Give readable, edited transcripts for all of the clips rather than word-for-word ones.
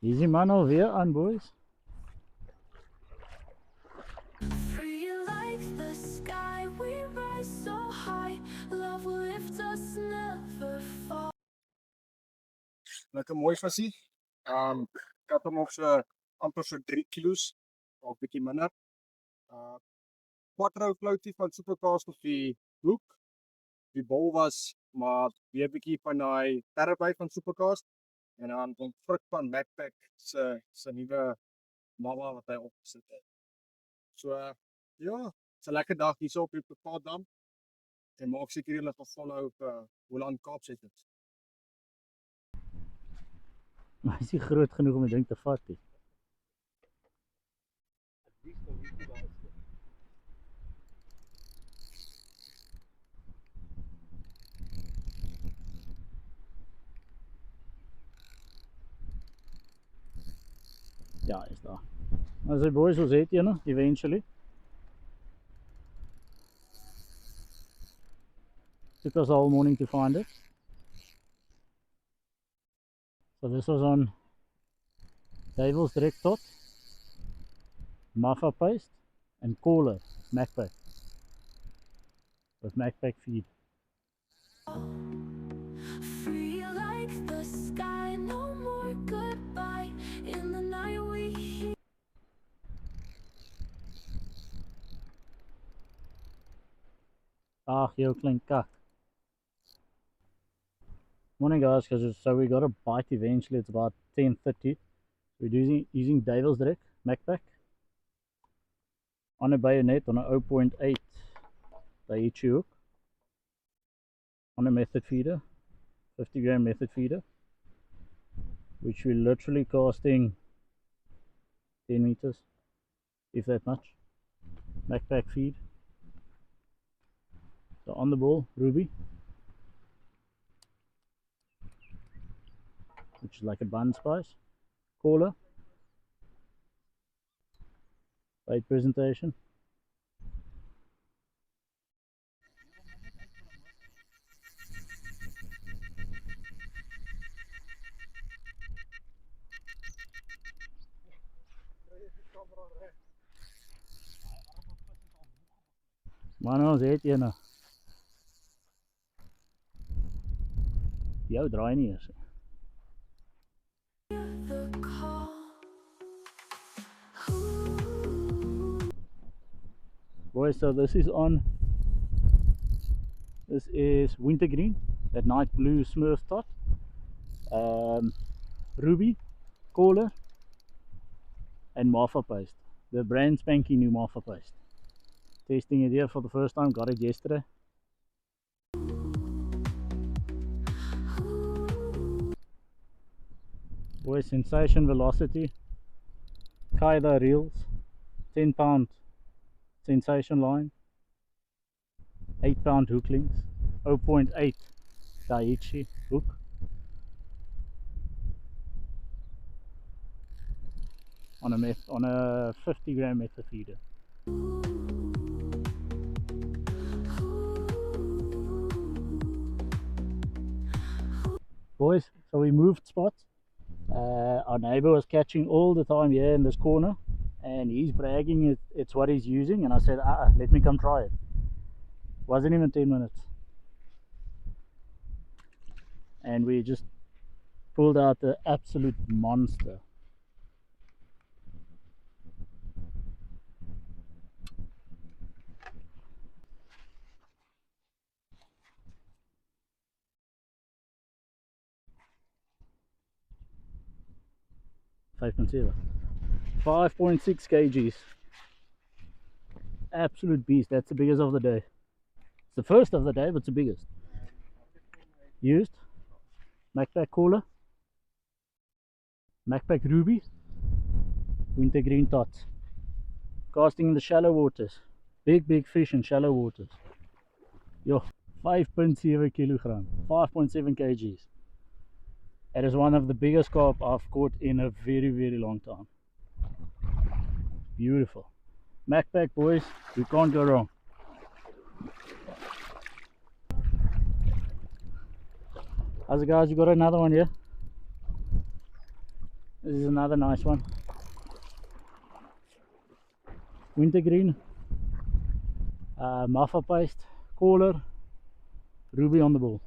Is die man alweer aan, boys? Free like the sky, we rise so high. Love will lift us, never fall. Lekker mooi visie. Ek het hom op so amper so 3 kilos of bietjie minder. Quattro floutie van Supercast of die hoek. Die bol was maar weer bietjie van daai terby van Supercast en dan kom vrug van Macpac se nuwe mama wat hy opgesit het. So ja, it's 'n lekker dag hierso op die Paadam. En maak seker julle gaan follow op hoe lank Carp sit dit. Maar is nie groot genoeg om die ding te vat nie. Ja, is daar. As die boys will say, you know, eventually. Took us all morning to find it. So this was on Devil's Direct Tot, Macpac paste, and Caller Macpac with Macpac feed. Free like the sky, no more goodbye. In the night we hear. Ach, jou klein kak. Morning guys, so we got a bite eventually. It's about 10:30. We're using Devil's Direct Macpac on a bayonet on a 0.8 Daiichi hook on a method feeder, 50 gram method feeder, which we're literally casting 10 meters, if that much. Macpac feed. So on the ball, Ruby, which is like a bun spice. Caller, bait presentation. Man, ons het ene. Jou draai nie eens. The call. Boys, so this is on. This is wintergreen, that night blue Smurf tot. Ruby, Caller, and Macpac paste. The brand spanking new Macpac paste. Testing it here for the first time, got it yesterday. Boys, sensation velocity, Kaida reels, 10 pound sensation line, 8 pound hook links, 0.8 Daiichi hook. On a 50 gram method feeder. Boys, so we moved spots. Our neighbor was catching all the time here in this corner, and he's bragging it's what he's using, and I said, let me come try it. Wasn't even 10 minutes, and we just pulled out the absolute monster. $5.7, 5.6 kgs. Absolute beast. That's the biggest of the day. It's the first of the day, but it's the biggest. Used Macpac Caller, Macpac Ruby, wintergreen tots. Casting in the shallow waters. Big fish in shallow waters. Yo, 5.7 kilogram, 5.7 kgs. It is one of the biggest carp I've caught in a very long time. Beautiful. Macpac, boys, we can't go wrong. How's it, guys? You got another one here. This is another Another nice one. Wintergreen, Macpac paste, caller, ruby on the ball.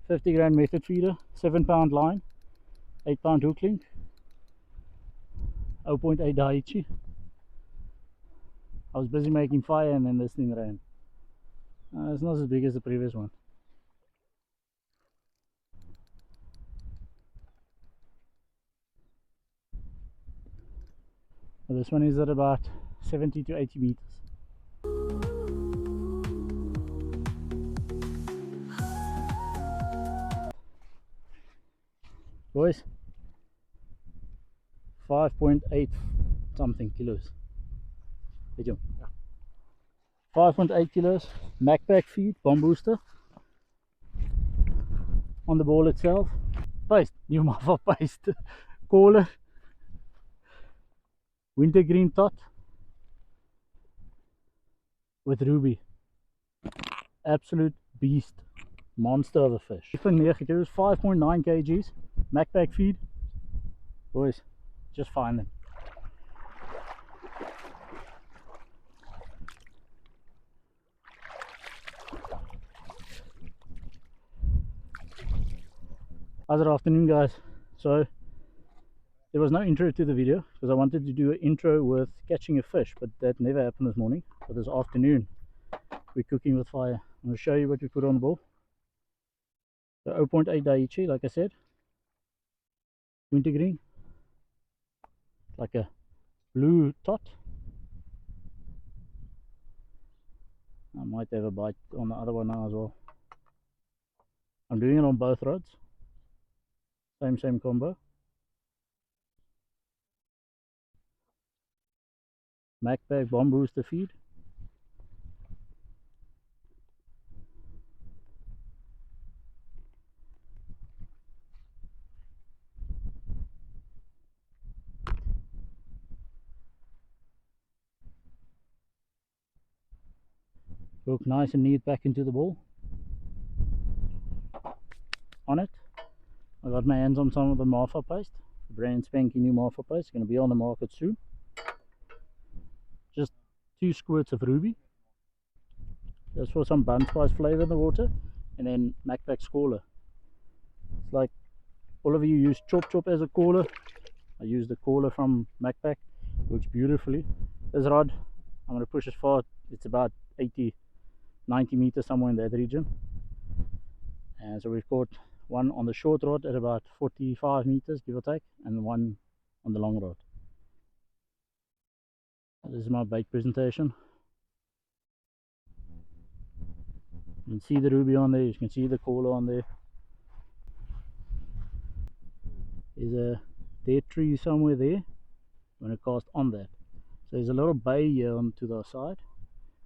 50 gram method feeder, 7 pound line, 8 pound hook link, 0.8 Daiichi. I was busy making fire and then this thing ran. It's not as big as the previous one. This one is at about 70 to 80 meters. Boys, 5.8 something kilos. 5.8 kilos, Macpac feed, bomb booster. On the ball itself, paste, new Macpac paste, caller, wintergreen tot with ruby. Absolute beast, monster of a fish. 9 kilos, 5.9 kgs, Macpac feed. Boys, just find them. Other afternoon, guys. So there was no intro to the video because I wanted to do an intro with catching a fish, but that never happened this morning. But this afternoon we're cooking with fire. I'm going to show you what we put on the ball. The 0.8 Daiichi, like I said, wintergreen, like a blue tot. I might have a bite on the other one now as well. I'm doing it on both rods, same combo. Macpac bomb booster feed. Hook nice and neat back into the ball. On it, I got my hands on some of the Macpac paste, brand spanking new Macpac paste, going to be on the market soon. Just 2 squirts of ruby, just for some bun spice flavor in the water, and then Macpac caller. It's like all of you use chop as a caller. I use the caller from Macpac, works beautifully. This rod, I'm going to push as far, it's about 80-90 meters, somewhere in that region. And so we've caught one on the short rod at about 45 meters, give or take, and one on the long rod. This is my bait presentation. You can see the ruby on there, you can see the caller on there. There's a dead tree somewhere there. I'm going to cast on that. So there's a little bay here on to the side.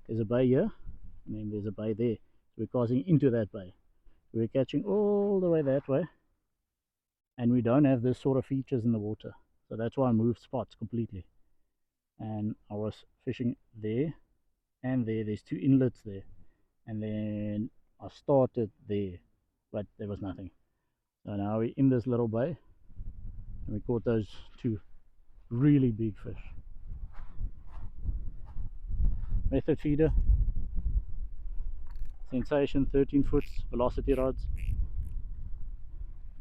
There's a bay here, and then there's a bay there. So we're casting into that bay. We're catching all the way that way, and we don't have this sort of features in the water, so that's why I moved spots completely. And I was fishing there and there. There's 2 inlets there, and then I started there, but there was nothing. So now we're in this little bay, and we caught those 2 really big fish. Method feeder, Sensation 13 foot velocity rods,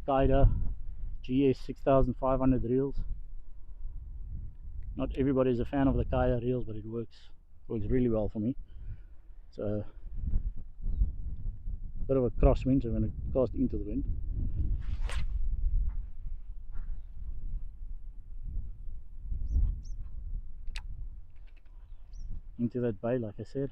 Kaida GS 6500 reels. Not everybody is a fan of the Kaida reels, but it works really well for me. So bit of a crosswind, so I'm going to cast into the wind. Into that bay, like I said.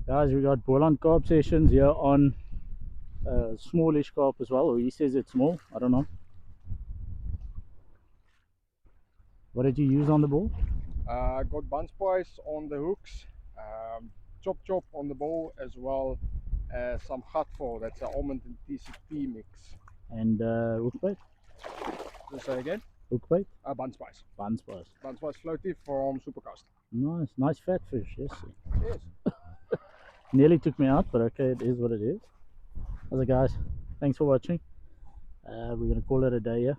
Guys, we got Boland carp sessions here on smallish carp as well, or he says it's small, I don't know. What did you use on the ball? Got bun spice on the hooks, chop on the ball, as well as some hatful, that's an almond and TCP mix. And hook bait? Just say again? Hook bait? Bun spice. Bun spice. Bun spice floaty from Supercast. Nice fat fish, yes. Yes. Nearly took me out, but okay, it is what it is. How's it, guys? thanks for watching. We're gonna call it a day here.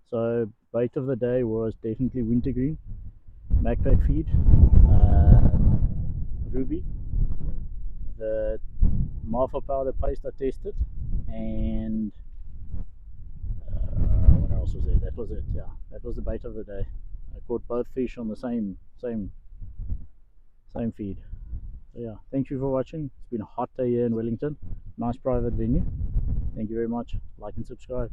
So bait of the day was definitely wintergreen, Macpac feed, ruby, the marfa powder paste I tested, and what else was there? That was it. Yeah, that was the bait of the day. I caught both fish on the same feed. So yeah, thank you for watching. It's been a hot day here in Wellington. Nice private venue. Thank you very much. Like and subscribe.